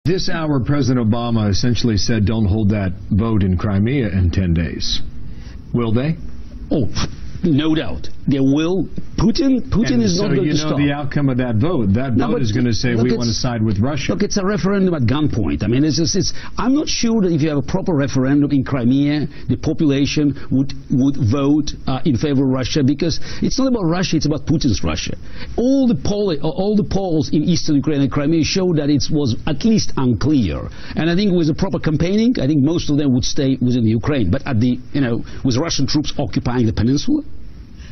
This hour, President Obama essentially said, don't hold that vote in Crimea in 10 days. Will they? Oh, no doubt. They will. Putin is not going to stop. So the outcome of that vote. That vote is going to say we want to side with Russia. Look, it's a referendum at gunpoint. I mean, I'm not sure that if you have a proper referendum in Crimea, the population would vote in favor of Russia, because it's not about Russia, it's about Putin's Russia. All the polls in eastern Ukraine and Crimea show that it was at least unclear. And I think with a proper campaigning, I think most of them would stay within the Ukraine. But at the, with Russian troops occupying the peninsula.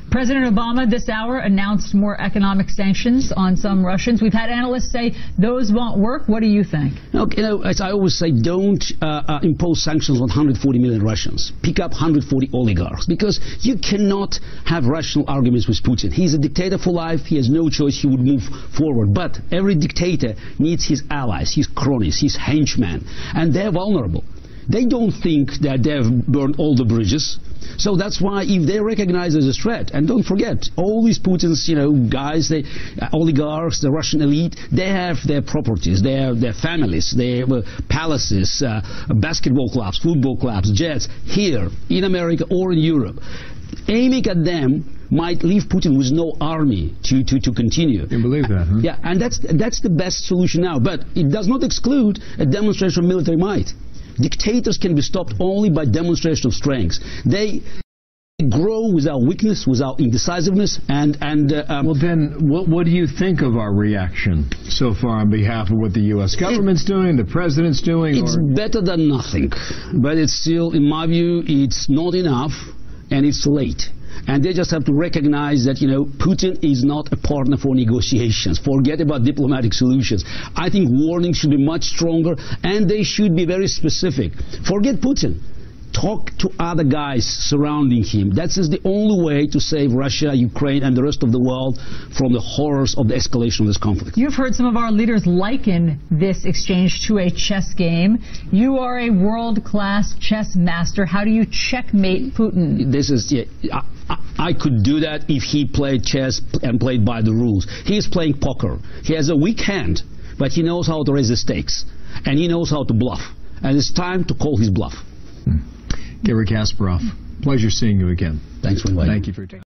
President Obama this hour announced more economic sanctions on some Russians. We've had analysts say those won't work. What do you think? Look, as I always say, don't impose sanctions on 140 million Russians. Pick up 140 oligarchs, because you cannot have rational arguments with Putin. He's a dictator for life. He has no choice. He would move forward. But every dictator needs his allies, his cronies, his henchmen, and they're vulnerable. They don't think that they've burned all the bridges. So that's why if they recognize as a threat, and don't forget, all these Putin's, guys, oligarchs, the Russian elite, they have their properties, their families, their palaces, basketball clubs, football clubs, jets, here in America or in Europe. Aiming at them might leave Putin with no army to continue. You believe that, huh? Yeah, and that's the best solution now. But it does not exclude a demonstration of military might. Dictators can be stopped only by demonstration of strength. They grow without weakness, without indecisiveness, well, then, what do you think of our reaction so far on behalf of what the U.S. government's doing, the president's doing? It's better than nothing, but it's still, in my view, it's not enough, and it's late. And they just have to recognize that, Putin is not a partner for negotiations. Forget about diplomatic solutions. I think warnings should be much stronger, and they should be very specific. Forget Putin. Talk to other guys surrounding him. That's the only way to save Russia, Ukraine, and the rest of the world from the horrors of the escalation of this conflict. You've heard some of our leaders liken this exchange to a chess game. You are a world-class chess master. How do you checkmate Putin? I could do that if he played chess and played by the rules. He is playing poker. He has a weak hand, but he knows how to raise the stakes, and he knows how to bluff. And it's time to call his bluff. Garry Kasparov, pleasure seeing you again. Thanks for inviting me. Thank you for your time.